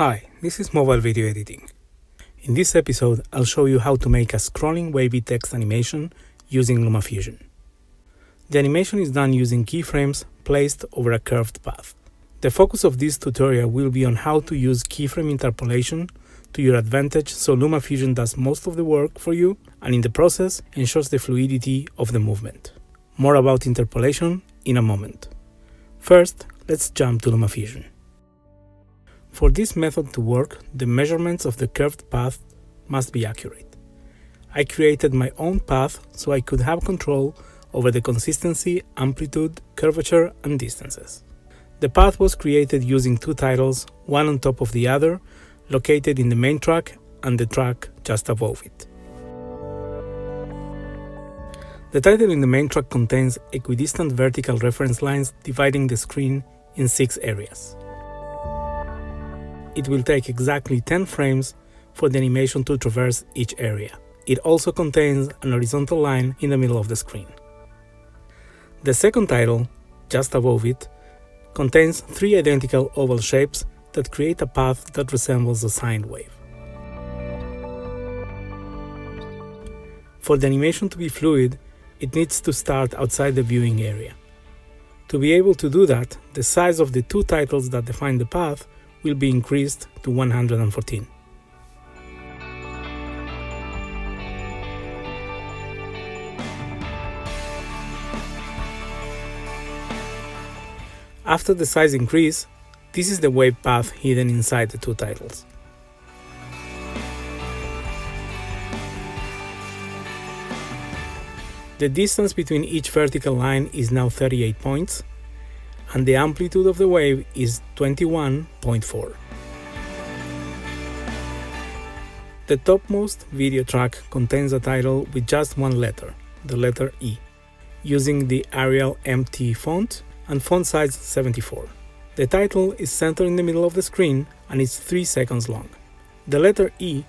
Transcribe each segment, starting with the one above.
Hi, this is mobile video editing. In this episode, I'll show you how to make a scrolling wavy text animation using LumaFusion. The animation is done using keyframes placed over a curved path. The focus of this tutorial will be on how to use keyframe interpolation to your advantage so LumaFusion does most of the work for you and in the process ensures the fluidity of the movement. More about interpolation in a moment. First, let's jump to LumaFusion. For this method to work, the measurements of the curved path must be accurate. I created my own path so I could have control over the consistency, amplitude, curvature, and distances. The path was created using two titles, one on top of the other, located in the main track and the track just above it. The title in the main track contains equidistant vertical reference lines dividing the screen in 6 areas. It will take exactly 10 frames for the animation to traverse each area. It also contains an horizontal line in the middle of the screen. The second title, just above it, contains 3 identical oval shapes that create a path that resembles a sine wave. For the animation to be fluid, it needs to start outside the viewing area. To be able to do that, the size of the 2 titles that define the path will be increased to 114. After the size increase, this is the wave path hidden inside the 2 titles. The distance between each vertical line is now 38 points, and the amplitude of the wave is 21.4. The topmost video track contains a title with just one letter, the letter E, using the Arial MT font and font size 74. The title is centered in the middle of the screen and is 3 seconds long. The letter E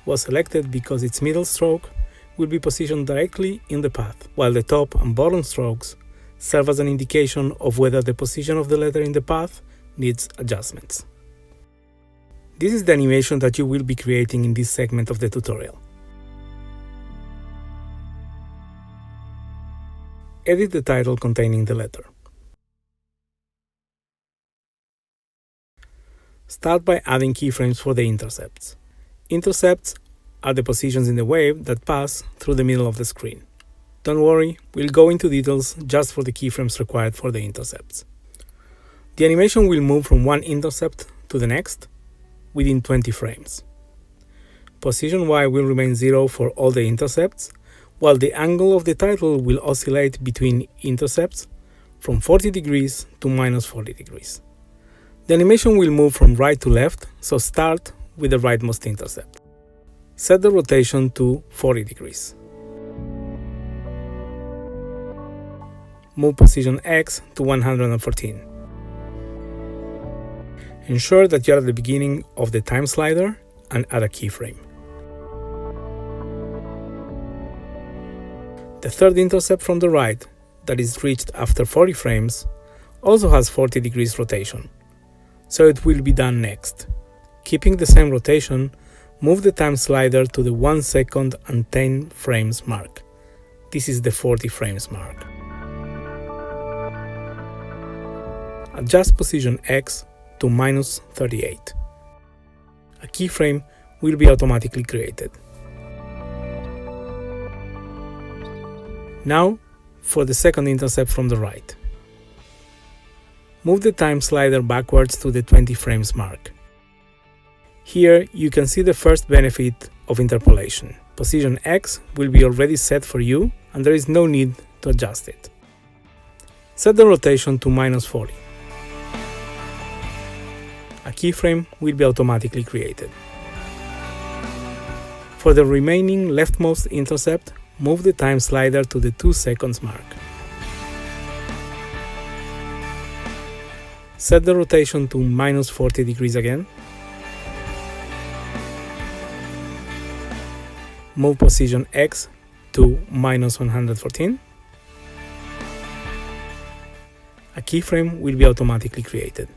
was selected because its middle stroke will be positioned directly in the path, while the top and bottom strokes serve as an indication of whether the position of the letter in the path needs adjustments. This is the animation that you will be creating in this segment of the tutorial. Edit the title containing the letter. Start by adding keyframes for the intercepts. Intercepts are the positions in the wave that pass through the middle of the screen. Don't worry, we'll go into details just for the keyframes required for the intercepts. The animation will move from one intercept to the next within 20 frames. Position Y will remain 0 for all the intercepts, while the angle of the title will oscillate between intercepts from 40 degrees to minus 40 degrees. The animation will move from right to left, so start with the rightmost intercept. Set the rotation to 40 degrees. Move position X to 114. Ensure that you're at the beginning of the time slider and add a keyframe. The third intercept from the right, that is reached after 40 frames, also has 40 degrees rotation, so it will be done next. Keeping the same rotation, move the time slider to the 1 second and 10 frames mark. This is the 40 frames mark. Adjust position X to minus 38. A keyframe will be automatically created. Now, for the second intercept from the right. Move the time slider backwards to the 20 frames mark. Here you can see the first benefit of interpolation. Position X will be already set for you and there is no need to adjust it. Set the rotation to minus 40. A keyframe will be automatically created. For the remaining leftmost intercept, move the time slider to the 2 seconds mark. Set the rotation to minus 40 degrees again. Move position X to minus 114. A keyframe will be automatically created.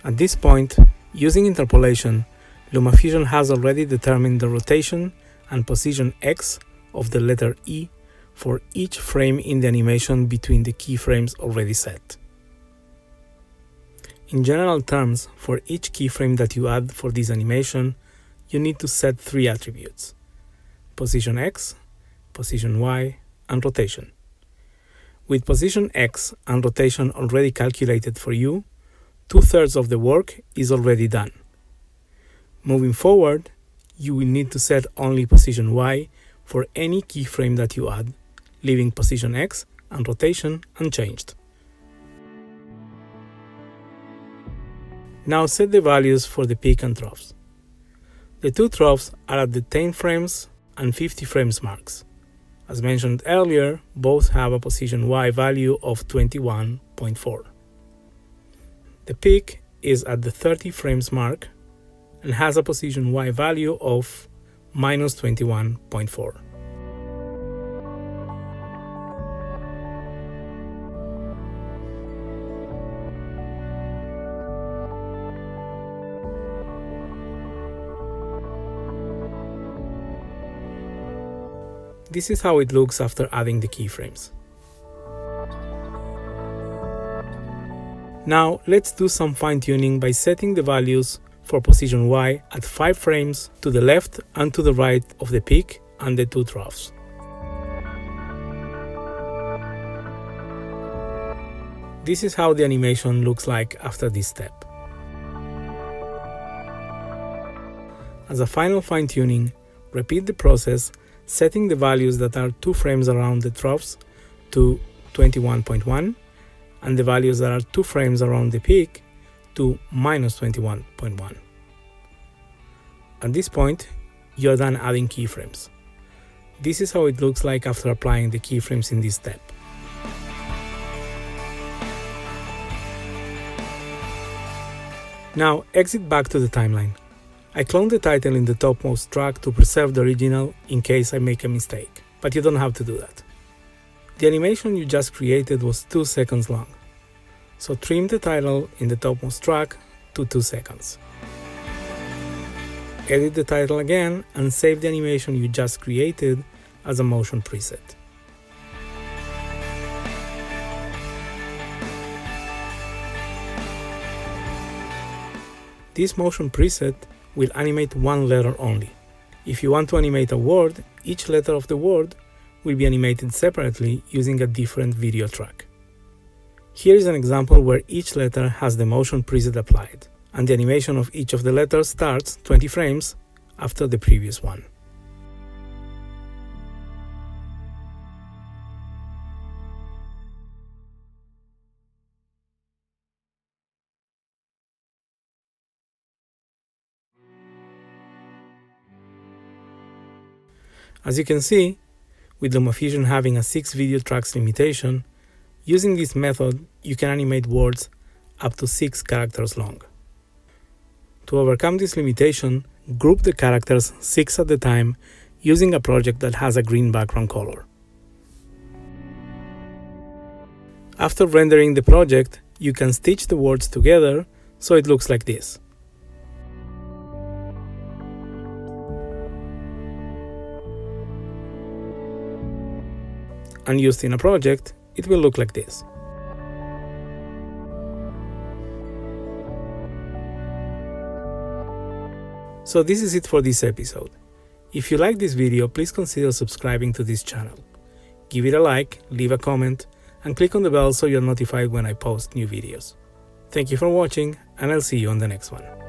At this point, using interpolation, LumaFusion has already determined the rotation and position X of the letter E for each frame in the animation between the keyframes already set. In general terms, for each keyframe that you add for this animation, you need to set 3 attributes: position X, position Y, and rotation. With position X and rotation already calculated for you, 2/3 of the work is already done. Moving forward, you will need to set only position Y for any keyframe that you add, leaving position X and rotation unchanged. Now set the values for the peak and troughs. The 2 troughs are at the 10 frames and 50 frames marks. As mentioned earlier, both have a position Y value of 21.4. The peak is at the 30 frames mark and has a position Y value of -21.4. This is how it looks after adding the keyframes. Now let's do some fine-tuning by setting the values for position Y at 5 frames to the left and to the right of the peak and the 2 troughs. This is how the animation looks like after this step. As a final fine-tuning, repeat the process, setting the values that are 2 frames around the troughs to 21.1 and the values that are 2 frames around the peak to -21.1. At this point, you're done adding keyframes. This is how it looks like after applying the keyframes in this step. Now exit back to the timeline. I cloned the title in the topmost track to preserve the original in case I make a mistake, but you don't have to do that. The animation you just created was 2 seconds long, so trim the title in the topmost track to 2 seconds. Edit the title again and save the animation you just created as a motion preset. This motion preset will animate one letter only. If you want to animate a word, each letter of the word will be animated separately using a different video track. Here is an example where each letter has the motion preset applied, and the animation of each of the letters starts 20 frames after the previous one. As you can see, with LumaFusion having a 6 video tracks limitation, using this method you can animate words up to 6 characters long. To overcome this limitation, group the characters 6 at a time using a project that has a green background color. After rendering the project, you can stitch the words together so it looks like this. And used in a project, it will look like this. So this is it for this episode. If you like this video, please consider subscribing to this channel. Give it a like, leave a comment, and click on the bell so you're notified when I post new videos. Thank you for watching, and I'll see you on the next one.